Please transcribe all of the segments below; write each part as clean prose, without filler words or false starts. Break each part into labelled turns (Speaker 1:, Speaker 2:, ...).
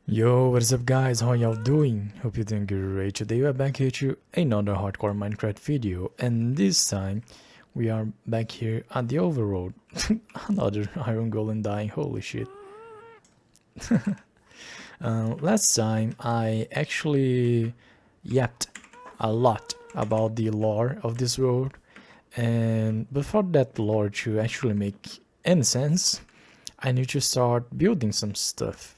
Speaker 1: Yo, what is up guys, how y'all doing? Hope you're doing great. Today we are back here to another hardcore Minecraft video, and this time we are back here at the overworld. Another iron golem dying, holy shit. Last time I actually yapped a lot about the lore of this world, and before that lore to actually make any sense, I need to start building some stuff.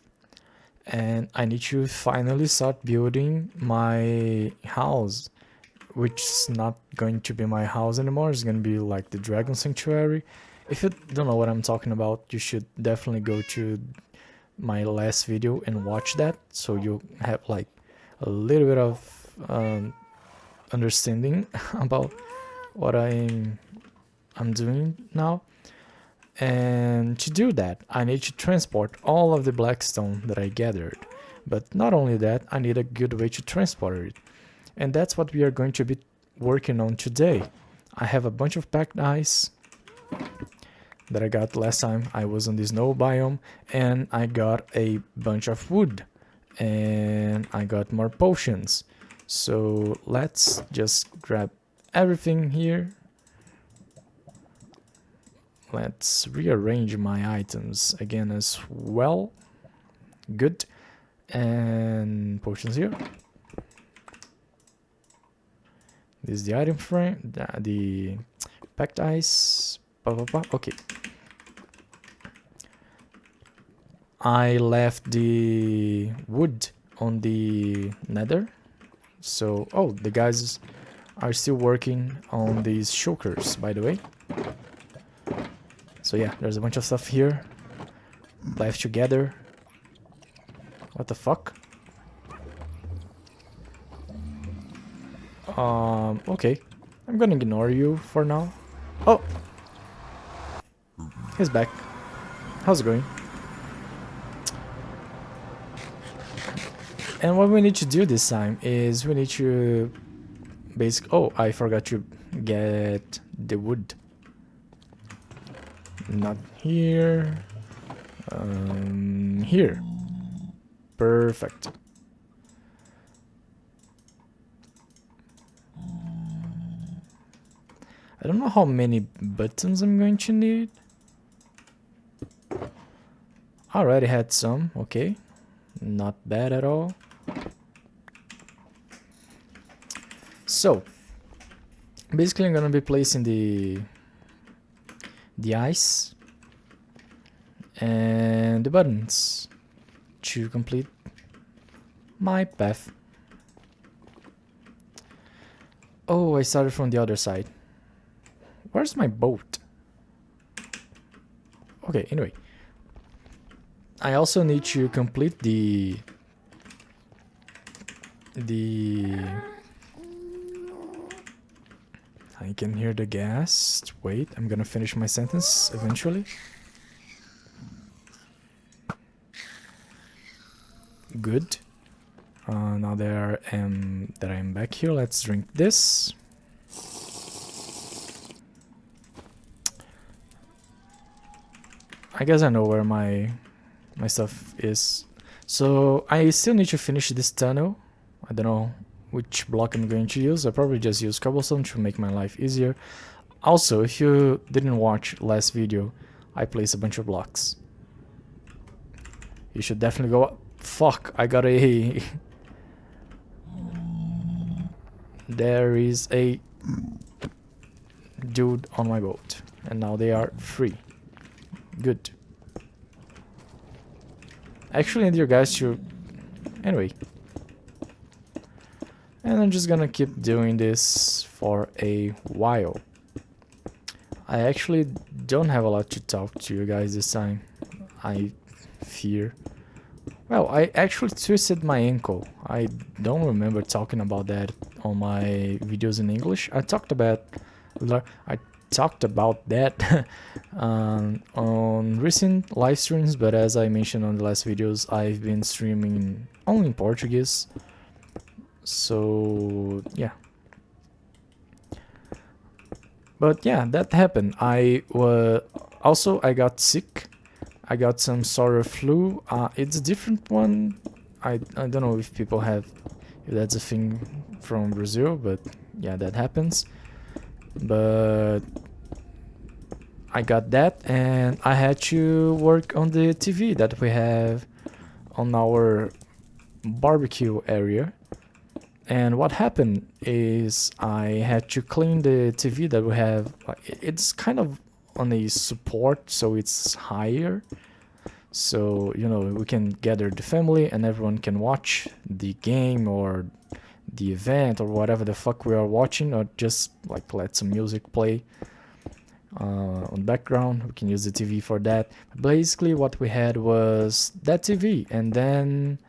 Speaker 1: And I need to finally start building my house, which is not going to be my house anymore. It's gonna be like the dragon sanctuary. If you don't know what I'm talking about, you should definitely go to my last video and watch that, so you have like a little bit of understanding about what I'm doing now. And to do that, I need to transport all of the blackstone that I gathered. But not only that, I need a good way to transport it. And that's what we are going to be working on today. I have a bunch of packed ice that I got last time I was on the snow biome, and I got a bunch of wood, and I got more potions. So let's just grab everything here. Let's rearrange my items again as well. Good. And potions here. This is the item frame, the packed ice. Okay. I left the wood on the nether. So, oh, the guys are still working on these shulkers, by the way. So yeah, there's a bunch of stuff here left together. What the fuck? Okay. I'm gonna ignore you for now. Oh! He's back. How's it going? And what we need to do this time is we need to oh, I forgot to get the wood. Not here. Here. Perfect. I don't know how many buttons I'm going to need. I already had some, okay. Not bad at all. So, basically I'm gonna be placing the ice and the buttons to complete my path. Oh, I started from the other side. Where's my boat? Okay, anyway. I also need to complete the I can hear the gas. Wait, I'm gonna finish my sentence eventually. Good. Now that I'm back here, let's drink this. I guess I know where my stuff is. So I still need to finish this tunnel. I don't know which block I'm going to use. I probably just use cobblestone to make my life easier. Also, if you didn't watch last video, I placed a bunch of blocks. You should definitely go. Fuck, I got a there is a dude on my boat, and now they are free. Good. Actually need you guys to anyway. And I'm just gonna keep doing this for a while. I actually don't have a lot to talk to you guys this time, I fear. Well, I actually twisted my ankle. I don't remember talking about that on my videos in English. I talked about that on recent live streams, but as I mentioned on the last videos, I've been streaming only in Portuguese. So yeah. But yeah, that happened. I got sick. I got some sort of flu. It's a different one I don't know if people have, if that's a thing from Brazil, but yeah, that happens. But I got that, and I had to work on the TV that we have on our barbecue area. And what happened is I had to clean the TV that we have. It's kind of on a support, so it's higher. So, you know, we can gather the family and everyone can watch the game or the event or whatever the fuck we are watching, or just like let some music play on background. We can use the TV for that. Basically, what we had was that TV, and then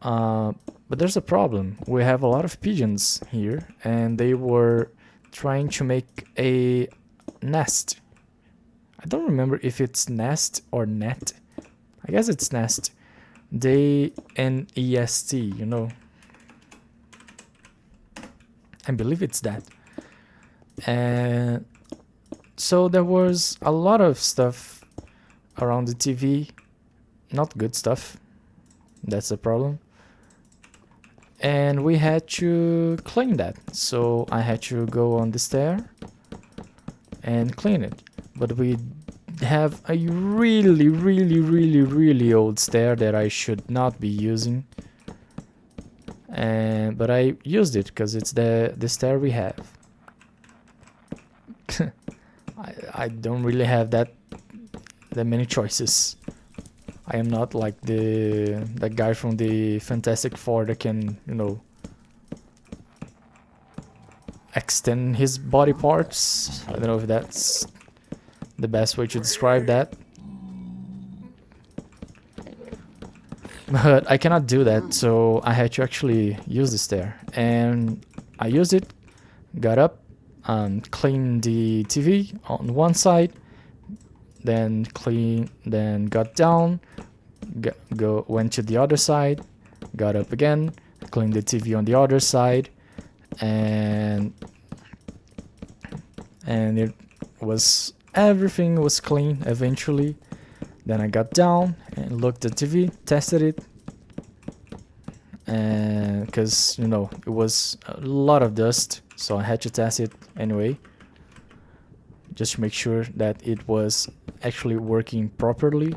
Speaker 1: but there's a problem. We have a lot of pigeons here, and they were trying to make a nest. I don't remember if it's nest or net. I guess it's nest. They N-E-S-T, you know. I believe it's that. And so there was a lot of stuff around the TV. Not good stuff. That's the problem. And we had to clean that. So I had to go on the stair and clean it. But we have a really old stair that I should not be using. But I used it because it's the stair we have. I don't really have that many choices. I am not like that guy from the Fantastic Four that can, you know, extend his body parts. I don't know if that's the best way to describe that. But I cannot do that, so I had to actually use the stair. And I used it, got up, cleaned the TV on one side, then got down, went to the other side, got up again, cleaned the TV on the other side, and everything was clean eventually. Then I got down and looked at the TV, tested it, and because, you know, it was a lot of dust, so I had to test it anyway, just to make sure that it was actually working properly.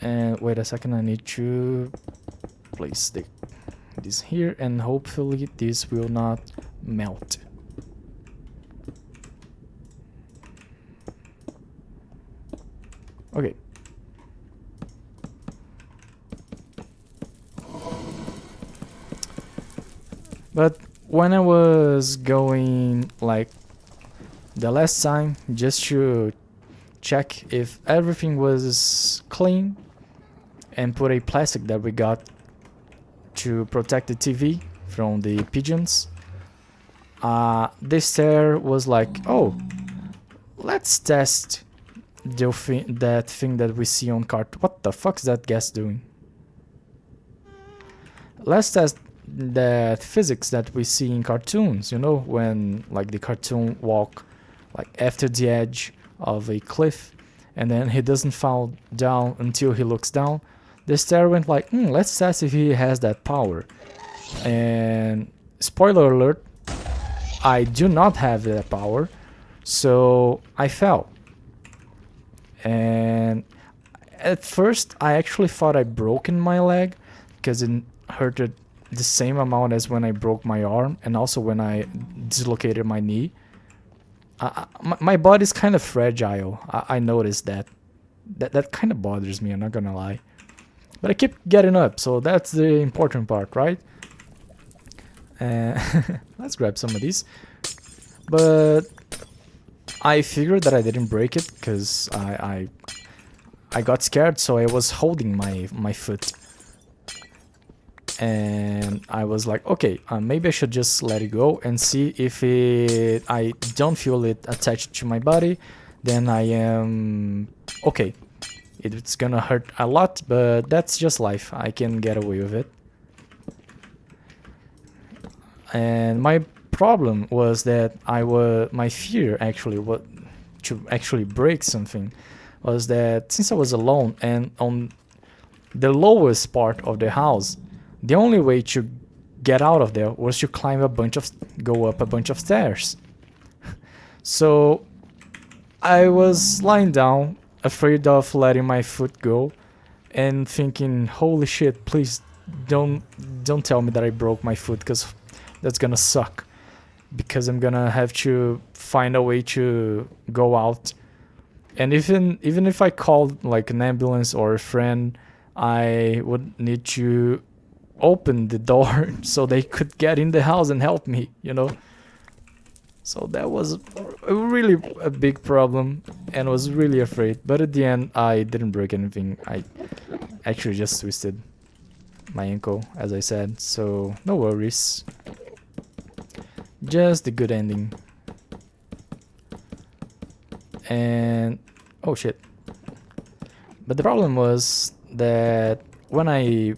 Speaker 1: And wait a second, I need to place this here, and hopefully this will not melt. Okay. But when I was going, like, the last time, just to check if everything was clean, and put a plastic that we got to protect the TV from the pigeons, this stair was like, oh, let's test that thing that we see on cart. What the fuck is that gas doing? Let's test that physics that we see in cartoons, you know, when like the cartoon walk like after the edge of a cliff, and then he doesn't fall down until he looks down. The stair went like, let's test if he has that power. And spoiler alert, I do not have that power, so I fell. And at first I actually thought I broken my leg, because it hurted the same amount as when I broke my arm, and also when I dislocated my knee. My body's kind of fragile. I noticed that. That kind of bothers me, I'm not gonna lie. But I keep getting up, so that's the important part, right? Let's grab some of these. But I figured that I didn't break it, because I got scared, so I was holding my foot. And I was like, okay, maybe I should just let it go and see if I don't feel it attached to my body, then I am okay. It's gonna hurt a lot, but that's just life. I can get away with it. And my problem was that my fear actually to actually break something was that since I was alone and on the lowest part of the house, the only way to get out of there was to go up a bunch of stairs. So I was lying down, afraid of letting my foot go, and thinking, "Holy shit! Please don't tell me that I broke my foot, because that's gonna suck. Because I'm gonna have to find a way to go out, and even if I called like an ambulance or a friend, I would need to open the door so they could get in the house and help me, you know." So that was really a big problem, and I was really afraid. But at the end, I didn't break anything. I actually just twisted my ankle, as I said. So no worries. Just a good ending. And oh shit. But the problem was that when I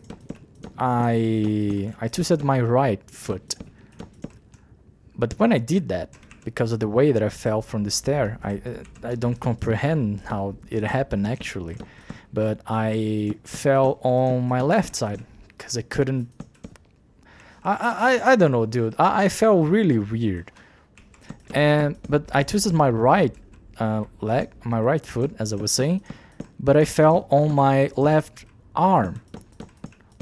Speaker 1: twisted my right foot. But when I did that, because of the way that I fell from the stair, I don't comprehend how it happened actually. But I fell on my left side because I couldn't. I don't know, dude. I felt really weird. But I twisted my right leg, my right foot, as I was saying. But I fell on my left arm,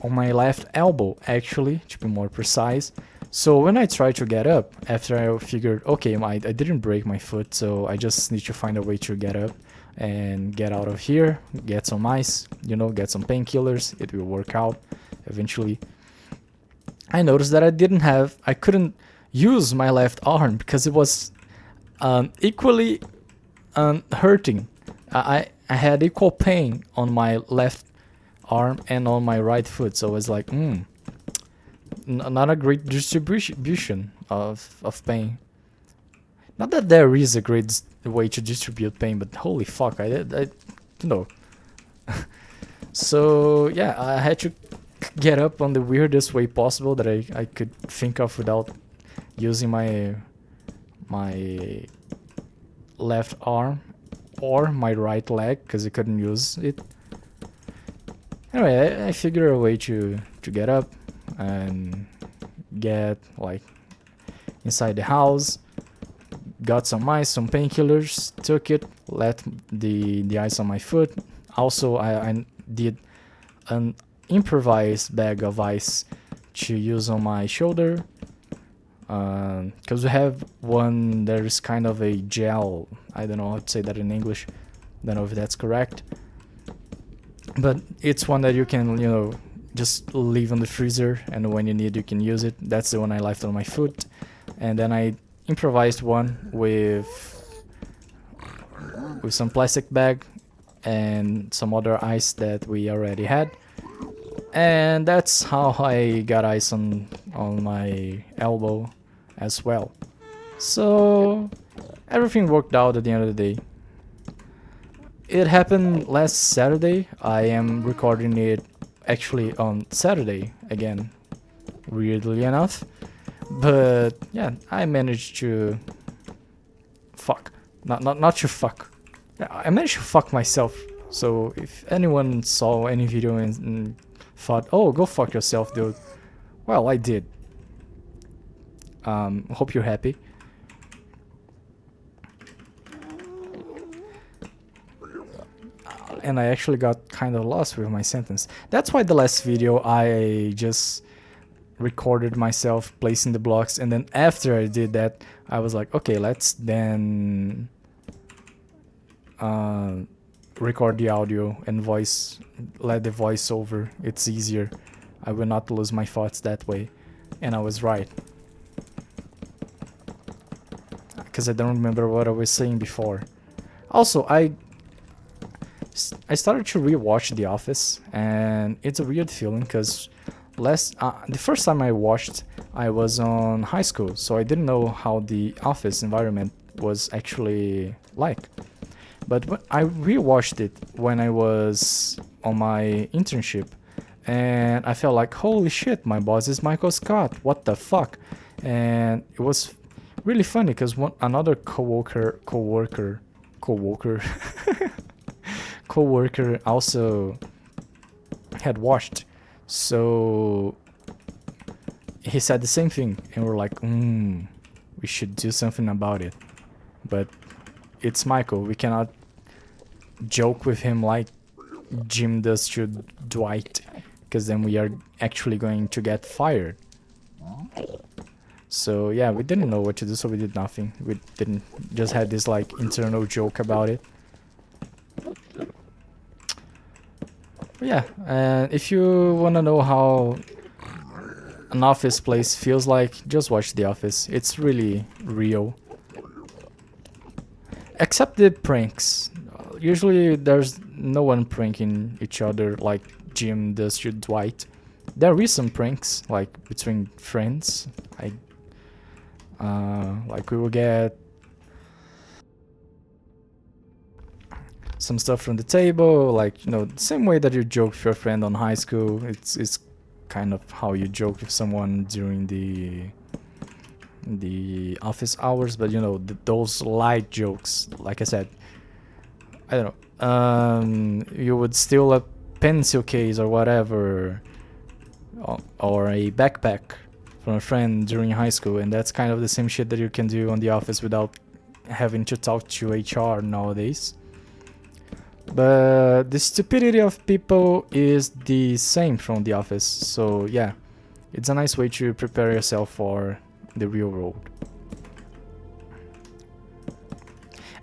Speaker 1: on my left elbow, actually, to be more precise. So when I tried to get up, after I figured, okay, I didn't break my foot, so I just need to find a way to get up and get out of here, get some ice, you know, get some painkillers. It will work out eventually. I noticed that I couldn't use my left arm because it was equally hurting. I had equal pain on my left arm and on my right foot, so it was like, not a great distribution of pain. Not that there is a great way to distribute pain, but holy fuck, I you know. So yeah, I had to get up on the weirdest way possible that I could think of without using my left arm or my right leg, because I couldn't use it. Anyway, I figured a way to get up and get like inside the house, got some ice, some painkillers, took it, let the ice on my foot. Also, I did an improvised bag of ice to use on my shoulder, because we have one that is kind of a gel. I don't know how to say that in English, don't know if that's correct, but it's one that you can, you know, just leave on the freezer, and when you need you can use it. That's the one I left on my foot. And then I improvised one with some plastic bag and some other ice that we already had, and that's how I got ice on my elbow as well. So everything worked out at the end of the day. It happened last Saturday. I am recording it actually on Saturday again, weirdly enough. But yeah, I managed to not to fuck. I managed to fuck myself. So if anyone saw any video and thought, "Oh, go fuck yourself, dude," well, I did. Hope you're happy. And I actually got kind of lost with my sentence. That's why the last video I just recorded myself placing the blocks, and then after I did that, I was like, okay, let's then record the audio and let the voice over. It's easier. I will not lose my thoughts that way. And I was right, because I don't remember what I was saying before. Also, I started to rewatch The Office, and it's a weird feeling because the first time I watched, I was on high school, so I didn't know how the office environment was actually like. But I rewatched it when I was on my internship, and I felt like, holy shit, my boss is Michael Scott, what the fuck? And it was really funny because another coworker coworker also had watched, so he said the same thing, and we're like, we should do something about it. But it's Michael. We cannot joke with him like Jim does to Dwight, because then we are actually going to get fired. So yeah, we didn't know what to do, so we did nothing. We didn't, just had this like internal joke about it. But yeah, and if you wanna know how an office place feels like, just watch The Office. It's really real. Except the pranks. Usually there's no one pranking each other like Jim does to Dwight. There is some pranks like between friends. Like we will get some stuff from the table, like, you know, the same way that you joke with your friend on high school. It's kind of how you joke with someone during the office hours, but you know, those light jokes, like I said, I don't know, you would steal a pencil case or whatever, or a backpack from a friend during high school, and that's kind of the same shit that you can do on the office without having to talk to HR nowadays. But the stupidity of people is the same from the office, so yeah, it's a nice way to prepare yourself for the real world.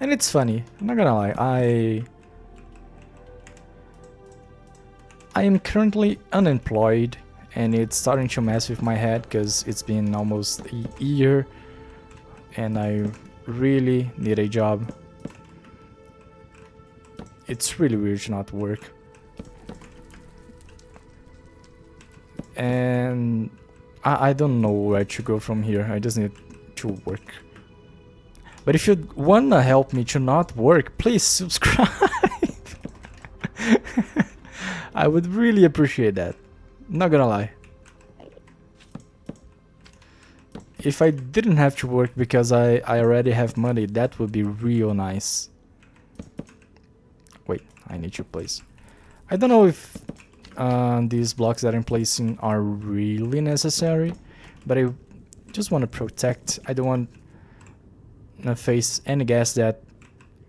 Speaker 1: And it's funny, I'm not gonna lie, I am currently unemployed, and it's starting to mess with my head because it's been almost a year and I really need a job. It's really weird to not work. And I don't know where to go from here. I just need to work. But if you wanna help me to not work, please subscribe. I would really appreciate that. Not gonna lie. If I didn't have to work because I already have money, that would be real nice. Wait, I need to place. I don't know if these blocks that I'm placing are really necessary, but I just want to protect. I don't want to face any guest that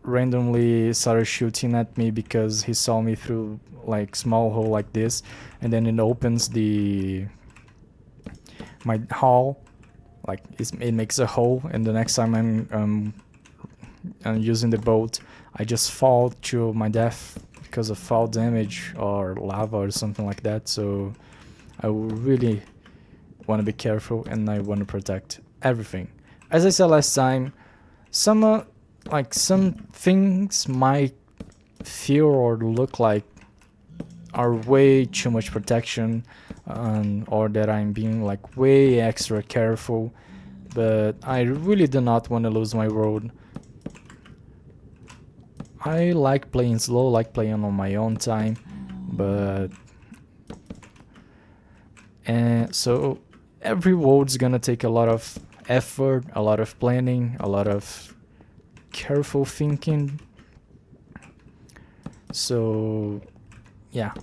Speaker 1: randomly started shooting at me because he saw me through like small hole like this, and then it opens my hall, like it makes a hole, and the next time I'm using the boat, I just fall to my death because of fall damage or lava or something like that. So I really want to be careful, and I want to protect everything. As I said last time, some things might feel or look like are way too much protection, or that I'm being like way extra careful, but I really do not want to lose my world. I like playing slow, like playing on my own time, but so every world's gonna take a lot of effort, a lot of planning, a lot of careful thinking. So yeah,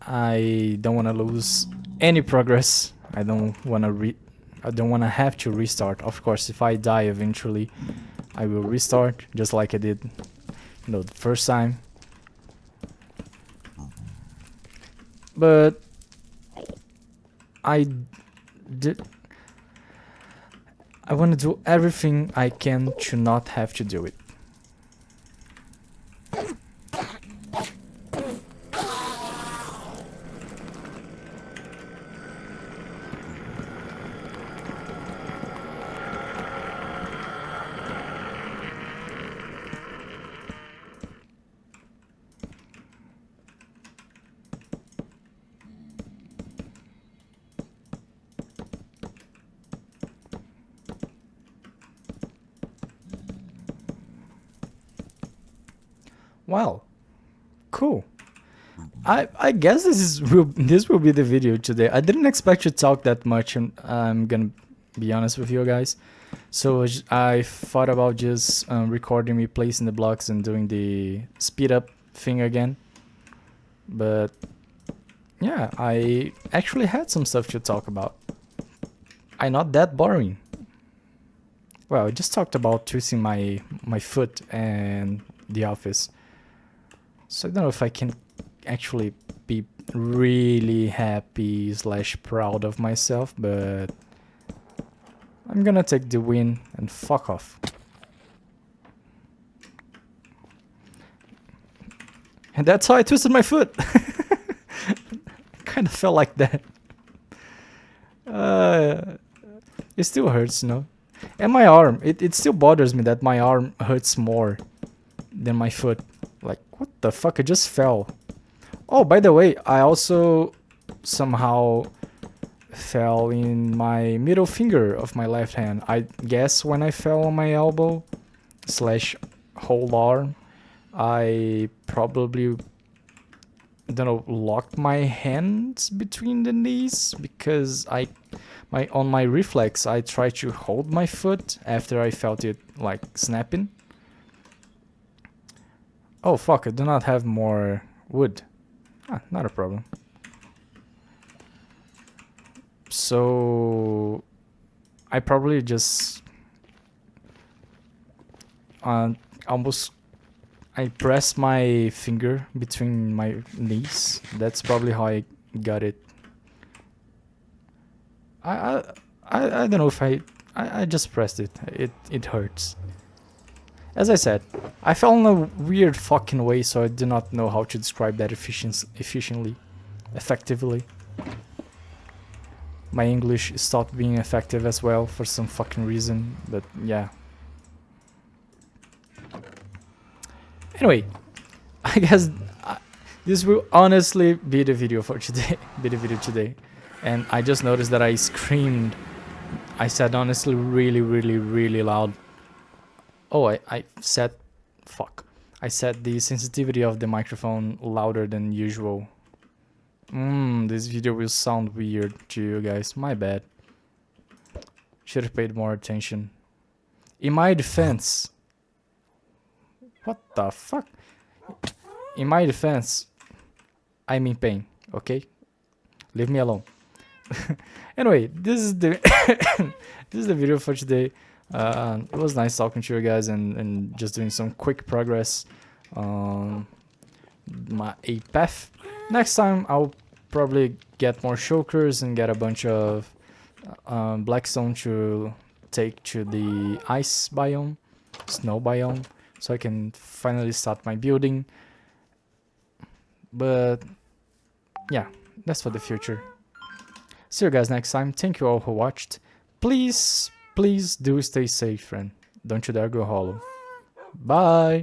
Speaker 1: I don't want to lose any progress. I don't want to have to restart. Of course, if I die eventually, I will restart just like I did, you know, the first time. But I want to do everything I can to not have to do it. Wow, cool. I guess this will be the video today. I didn't expect to talk that much, and I'm gonna be honest with you guys. So I thought about just recording me placing the blocks and doing the speed up thing again. But yeah, I actually had some stuff to talk about. I'm not that boring. Well, I just talked about twisting my foot and the office. So I don't know if I can actually be really happy / proud of myself, but I'm gonna take the win and fuck off. And that's how I twisted my foot. Kind of felt like that. It still hurts, you know. And my arm, it still bothers me that my arm hurts more than my foot. Like, what the fuck? I just fell. Oh, by the way, I also somehow fell in my middle finger of my left hand. I guess when I fell on my elbow / whole arm, I probably, I don't know, locked my hands between the knees because on my reflex I tried to hold my foot after I felt it like snapping. Oh fuck, I do not have more wood. Not a problem. So I probably just almost I pressed my finger between my knees. That's probably how I got it. I don't know if I just pressed it. It hurts. As I said, I fell in a weird fucking way, so I do not know how to describe that effectively. My English stopped being effective as well for some fucking reason, but yeah. Anyway, I guess this will honestly be the video for today. And I just noticed that I screamed. I said honestly really loud. Oh, I said, fuck. I set the sensitivity of the microphone louder than usual. This video will sound weird to you guys. My bad. Should have paid more attention. In my defense... What the fuck? In my defense, I'm in pain, okay? Leave me alone. Anyway, this is the this is the video for today. It was nice talking to you guys and just doing some quick progress on my path. Next time I'll probably get more shulkers and get a bunch of blackstone to take to the ice biome, snow biome, so I can finally start my building. But yeah, that's for the future. See you guys next time. Thank you all who watched. Please do stay safe, friend. Don't you dare go hollow. Bye.